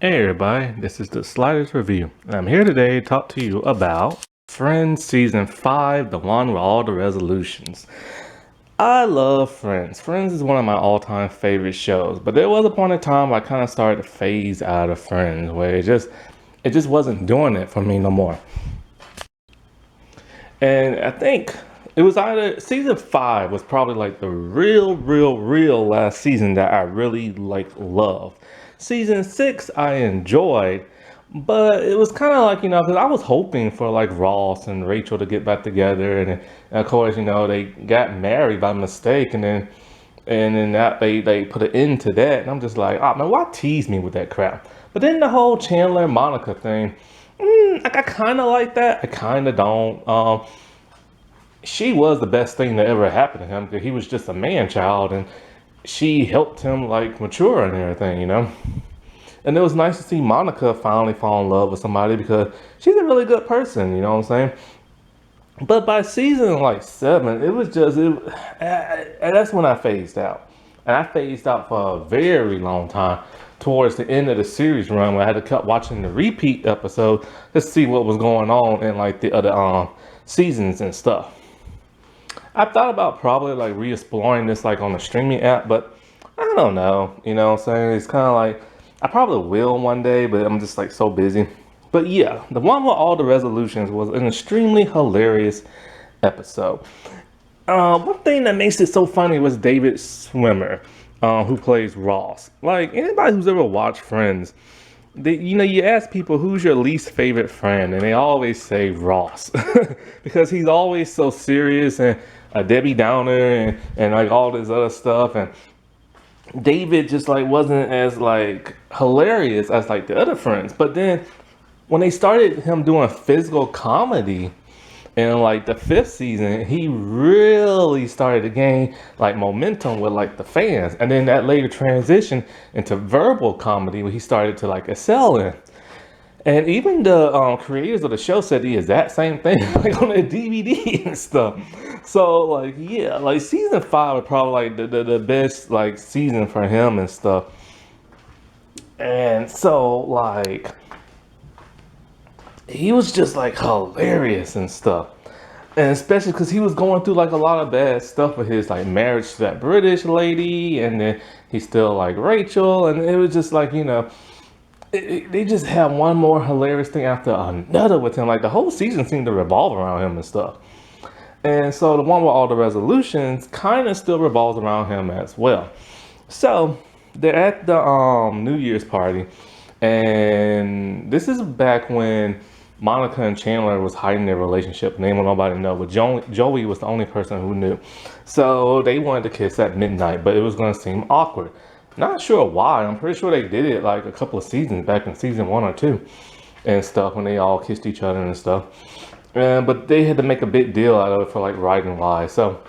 Hey everybody, this is the Sliders Review, and I'm here today to talk to you about Friends Season 5, the one with all the resolutions. I love Friends. Friends is one of my all-time favorite shows, but there was a point in time where I kind of started to phase out of Friends, where it just wasn't doing it for me no more. And I think it was either season 5 was probably like the real last season that I really like loved. Season 6 I enjoyed, but it was kind of like, because I was hoping for like Ross and Rachel to get back together, and of course, they got married by mistake, and then that they put an end to that, and I'm just like, oh man, why tease me with that crap? But then the whole Chandler and Monica thing, like I kind of like that, I kind of don't. She was the best thing that ever happened to him because he was just a man child, and she helped him like mature and everything. And it was nice to see Monica finally fall in love with somebody because she's a really good person, you know what I'm saying? But by season like 7, it was just and that's when I phased out. And I phased out for a very long time towards the end of the series run where I had to keep watching the repeat episode to see what was going on in like the other seasons and stuff. I thought about probably like re-exploring this like on a streaming app, but I don't know. You know what I'm saying? It's kind of like I probably will one day, but I'm just like so busy. But yeah, the one with all the resolutions was an extremely hilarious episode. One thing that makes it so funny was David Swimmer, who plays Ross. Like anybody who's ever watched Friends, you ask people who's your least favorite friend, and they always say Ross because he's always so serious and a Debbie Downer and like all this other stuff. And David just like wasn't as like hilarious as like the other friends. But then when they started him doing physical comedy in like the 5th season, he really started to gain like momentum with like the fans, and then that later transitioned into verbal comedy where he started to like excel in. And even the creators of the show said the exact same thing, like on the DVD and stuff. So like yeah, like season 5 was probably like the best like season for him and stuff. And so like he was just like hilarious and stuff. And especially because he was going through like a lot of bad stuff with his like marriage to that British lady, and then he still like Rachel, and it was just like they just had one more hilarious thing after another with him. Like the whole season seemed to revolve around him and stuff. And so the one with all the resolutions kind of still revolves around him as well. So they're at the New Year's party, and this is back when Monica and Chandler was hiding their relationship, and they didn't want nobody to know. But Joey was the only person who knew. So they wanted to kiss at midnight, but it was going to seem awkward. Not sure why. I'm pretty sure they did it like a couple of seasons back in season 1 or 2 and stuff when they all kissed each other and stuff. But they had to make a big deal out of it for like writing wise. So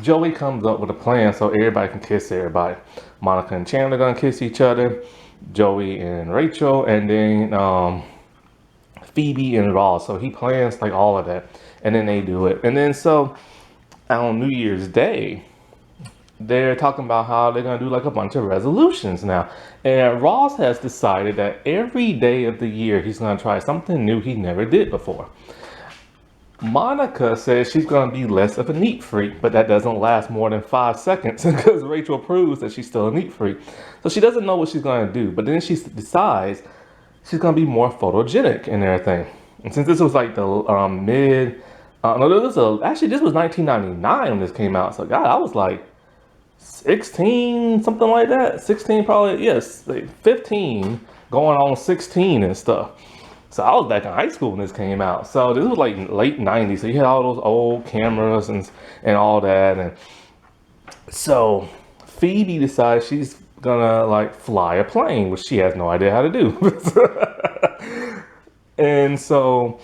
Joey comes up with a plan so everybody can kiss everybody. Monica and Chandler gonna kiss each other, Joey and Rachel, and then Phoebe and Ross. So he plans like all of that, and then they do it. And then so on New Year's Day, they're talking about how they're gonna do like a bunch of resolutions now. And Ross has decided that every day of the year he's gonna try something new he never did before. Monica says she's going to be less of a neat freak, but that doesn't last more than 5 seconds because Rachel proves that she's still a neat freak. So she doesn't know what she's going to do, but then she decides she's going to be more photogenic and everything. And since this was like the no, this was 1999 when this came out. So God, I was like 16, something like that. 16 probably, yes, like 15 going on 16 and stuff. So I was back in high school when this came out. So this was like late 90s. So you had all those old cameras and all that. And so Phoebe decides she's gonna like fly a plane, which she has no idea how to do. And so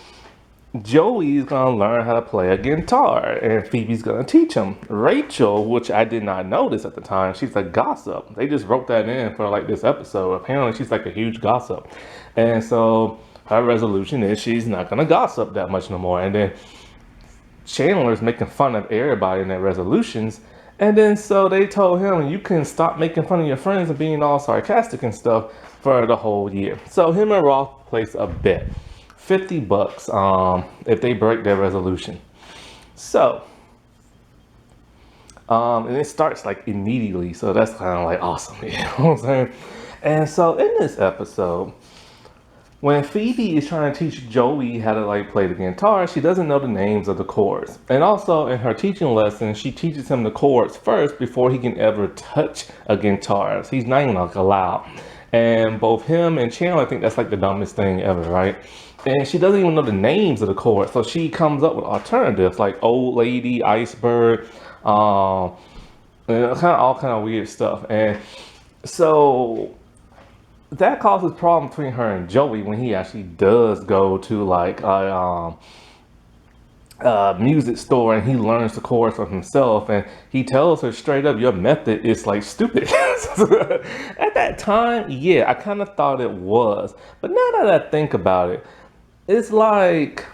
Joey's gonna learn how to play a guitar, and Phoebe's gonna teach him. Rachel, which I did not notice at the time, she's a gossip. They just wrote that in for like this episode. Apparently, she's like a huge gossip, and so her resolution is she's not gonna gossip that much no more. And then Chandler's making fun of everybody in their resolutions, And then so they told him you can stop making fun of your friends and being all sarcastic and stuff for the whole year. So him and Ross place a bet, $50, if they break their resolution. So, and it starts like immediately, so that's kind of like awesome, you know what I'm saying? And so in this episode, when Phoebe is trying to teach Joey how to like play the guitar, she doesn't know the names of the chords. And also in her teaching lesson, she teaches him the chords first before he can ever touch a guitar. So he's not even like allowed. And both him and Chandler think that's like the dumbest thing ever, right? And she doesn't even know the names of the chords. So she comes up with alternatives like old lady, iceberg, and all kind of weird stuff. And so that causes problem between her and Joey when he actually does go to like a music store and he learns the chords for himself, and he tells her straight up, your method is like stupid. At that time, yeah, I kind of thought it was, but now that I think about it, it's like,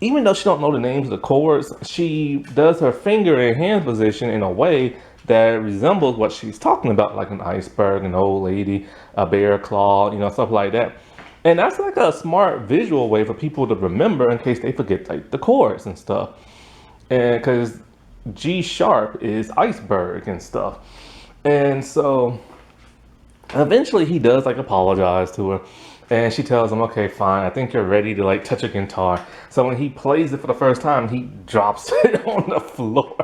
even though she don't know the names of the chords, she does her finger and hand position in a way that resembles what she's talking about, like an iceberg, an old lady, a bear claw, you know, stuff like that. And that's like a smart visual way for people to remember in case they forget like the chords and stuff. And because G sharp is iceberg and stuff. And so eventually he does like apologize to her. And she tells him, okay, fine, I think you're ready to like touch a guitar. So when he plays it for the first time, he drops it on the floor.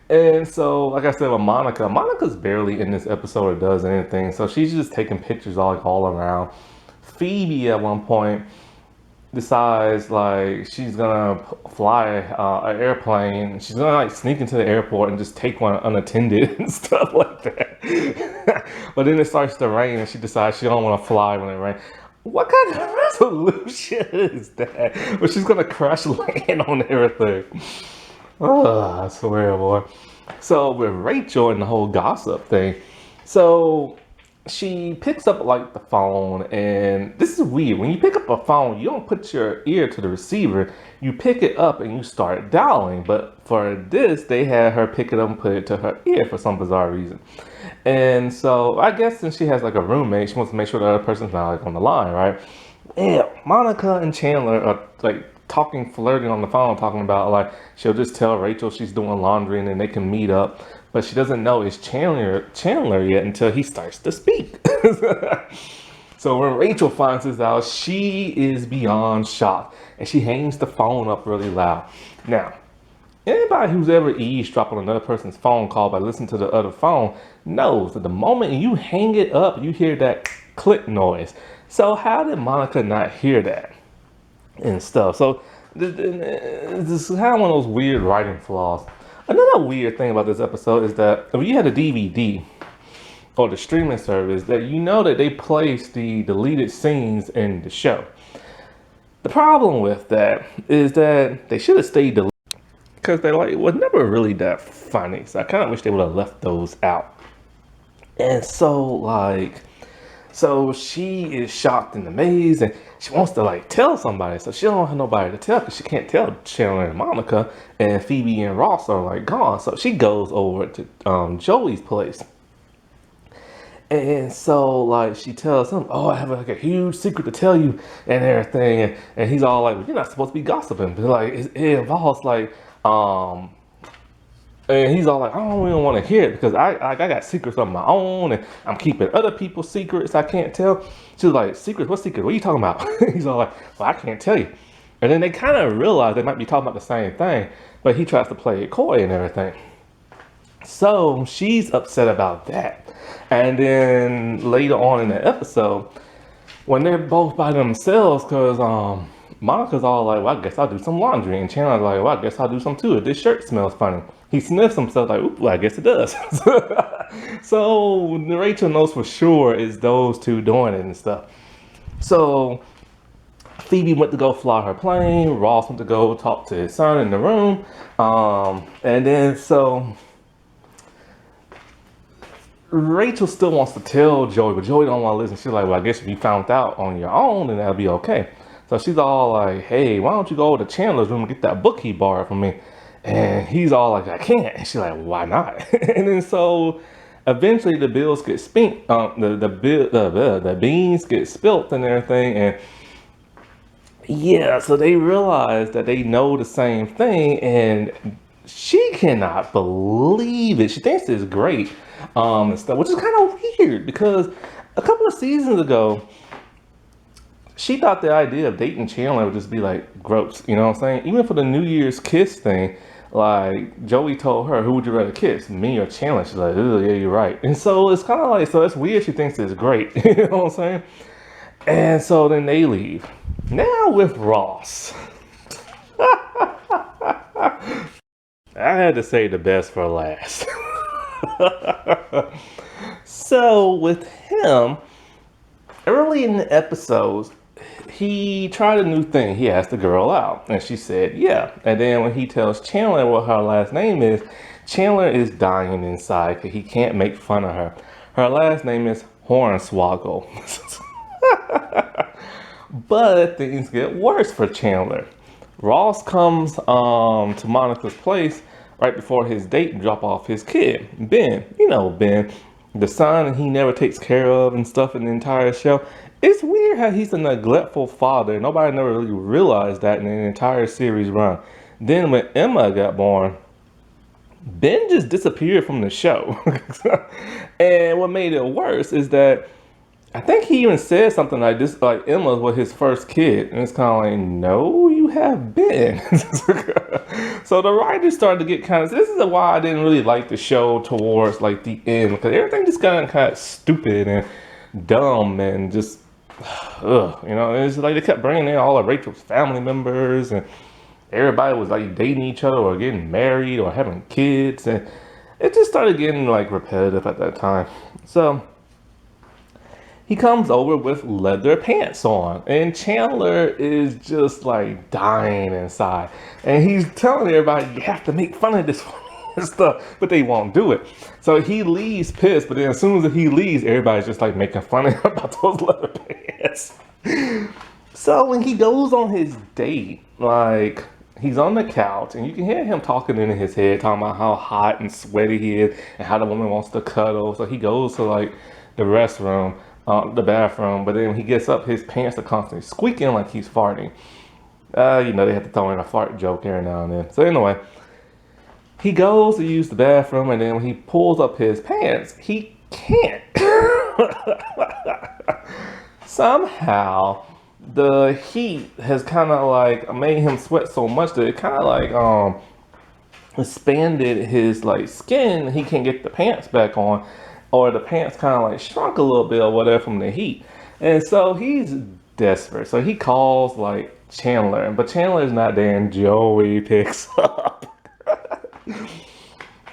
And so, like I said, with Monica's barely in this episode or does anything. So she's just taking pictures all around. Phoebe at one point decides like she's gonna fly an airplane. She's gonna like sneak into the airport and just take one unattended and stuff like that. But then it starts to rain and she decides she don't want to fly when it rains. What kind of resolution is that? But she's gonna crash land on everything. Oh, I swear, boy. So with Rachel and the whole gossip thing, so she picks up like the phone, and this is weird. When you pick up a phone, you don't put your ear to the receiver. You pick it up and you start dialing. But for this, they had her pick it up and put it to her ear for some bizarre reason. And so I guess since she has like a roommate, she wants to make sure the other person's not like on the line, right? Yeah, Monica and Chandler are like talking, flirting on the phone, talking about like she'll just tell Rachel she's doing laundry and then they can meet up, but she doesn't know it's Chandler yet until he starts to speak. So when Rachel finds this out, she is beyond shocked and she hangs the phone up really loud. Now, anybody who's ever eavesdropped on another person's phone call by listening to the other phone knows that the moment you hang it up, you hear that click noise. So how did Monica not hear that and stuff? So this is kind of one of those weird writing flaws. Another weird thing about this episode is that if you had a DVD or the streaming service, that you know that they place the deleted scenes in the show. The problem with that is that they should have stayed deleted because they like was never really that funny. So I kind of wish they would have left those out. And so she is shocked and amazed, and she wants to like tell somebody. So she don't have nobody to tell because she can't tell Chandler and Monica, and Phoebe and Ross are like gone. So she goes over to Joey's place. And so like she tells him, oh, I have like a huge secret to tell you and everything. And he's all like, well, you're not supposed to be gossiping. But like it involves like and he's all like, I don't even want to hear it because I got secrets of my own and I'm keeping other people's secrets I can't tell. She's like, secrets? What secret? What are you talking about? He's all like, well, I can't tell you. And then they kind of realize they might be talking about the same thing, but he tries to play it coy and everything. So she's upset about that. And then later on in the episode, when they're both by themselves, because Monica's all like, well, I guess I'll do some laundry. And Chandler's like, well, I guess I'll do some too. This shirt smells funny. He sniffs himself like, well, I guess it does. So Rachel knows for sure it's those two doing it and stuff. So Phoebe went to go fly her plane. Ross went to go talk to his son in the room. And then so Rachel still wants to tell Joey, but Joey don't want to listen. She's like, well, I guess if you found out on your own, then that'll be okay. So she's all like, hey, why don't you go over to Chandler's room and get that book he borrowed from me? And he's all like, I can't. And she's like, why not? And then so eventually the bills get spent, the beans get spilt and everything. And yeah, so they realize that they know the same thing. And she cannot believe it. She thinks it's great, and stuff, which is kind of weird because a couple of seasons ago, she thought the idea of dating Chandler would just be like gross, you know what I'm saying? Even for the New Year's kiss thing, like Joey told her, who would you rather kiss, me or Chandler? She's like, oh yeah, you're right. And so it's kind of like, so it's weird. She thinks it's great, you know what I'm saying? And so then they leave. Now with Ross, I had to say the best for last. So with him, early in the episodes, he tried a new thing. He asked the girl out, and she said, yeah. And then when he tells Chandler what her last name is, Chandler is dying inside because he can't make fun of her. Her last name is Hornswoggle. But things get worse for Chandler. Ross comes to Monica's place right before his date and drop off his kid, Ben. You know Ben, the son he never takes care of and stuff in the entire show. It's weird how he's a neglectful father. Nobody never really realized that in the entire series run. Then when Emma got born, Ben just disappeared from the show. And what made it worse is that I think he even said something like this, like Emma was his first kid. And it's kind of like, no, you have Ben. So the writers started to get kind of, this is why I didn't really like the show towards like the end, because everything just got kind of stupid and dumb and just, you know, it's like they kept bringing in all of Rachel's family members and everybody was like dating each other or getting married or having kids. And it just started getting like repetitive at that time. So he comes over with leather pants on, and Chandler is just like dying inside. And he's telling everybody, you have to make fun of this and stuff, but they won't do it. So he leaves pissed, but then as soon as he leaves, everybody's just like making fun of him about those leather pants. So when he goes on his date, like he's on the couch and you can hear him talking in his head, talking about how hot and sweaty he is and how the woman wants to cuddle. So he goes to like the restroom, the bathroom, but then when he gets up, his pants are constantly squeaking like he's farting. You know, they have to throw in a fart joke every now and then. So anyway, he goes to use the bathroom, and then when he pulls up his pants, he can't. Somehow, the heat has kind of like made him sweat so much that it kind of like expanded his like skin. He can't get the pants back on, or the pants kind of like shrunk a little bit or whatever from the heat. And so he's desperate. So he calls like Chandler, but Chandler's not there, and Joey picks up.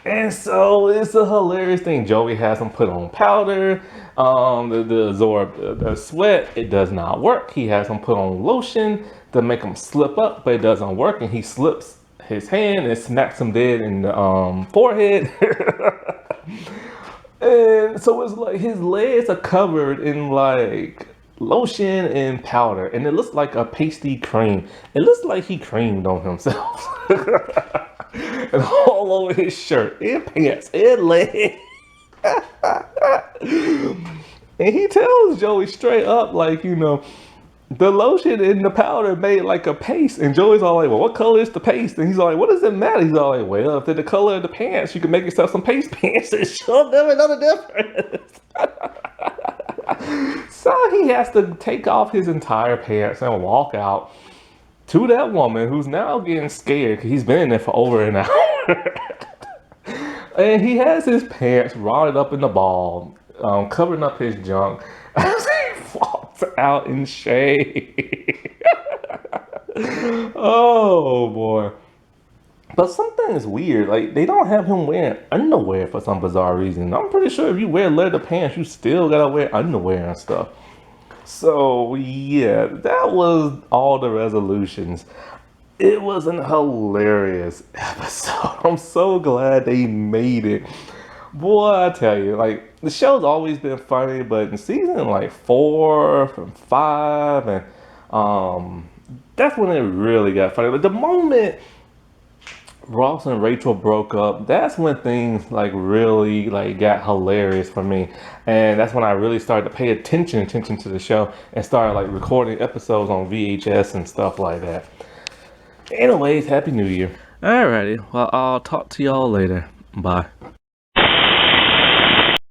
And so it's a hilarious thing. Joey has him put on powder, the absorb the sweat. It does not work. He has him put on lotion to make him slip up, but it doesn't work. And he slips his hand and smacks him dead in the forehead. And so it's like his legs are covered in like lotion and powder, and it looks like a pasty cream. It looks like he creamed on himself. And all over his shirt and pants and legs. And he tells Joey straight up, like, you know, the lotion and the powder made like a paste. And Joey's all like, well, what color is the paste? And he's all like, what does it matter? He's all like, well, if they're the color of the pants, you can make yourself some paste pants and she'll never know the difference. So he has to take off his entire pants and walk out to that woman who's now getting scared because he's been in there for over an hour. And he has his pants rolled up in the ball, covering up his junk as he walks out in shade. Oh boy. But something is weird. Like, they don't have him wearing underwear for some bizarre reason. I'm pretty sure if you wear leather pants, you still gotta wear underwear and stuff. So yeah, that was all the resolutions. It was an hilarious episode. I'm so glad they made it. Boy, I tell you, like, the show's always been funny, but in season like 4 from 5, and that's when it really got funny. But the moment Ross and Rachel broke up, that's when things like really like got hilarious for me. And that's when I really started to pay attention to the show and started like recording episodes on VHS and stuff like that. Anyways, Happy New Year. Alrighty, well, I'll talk to y'all later. Bye.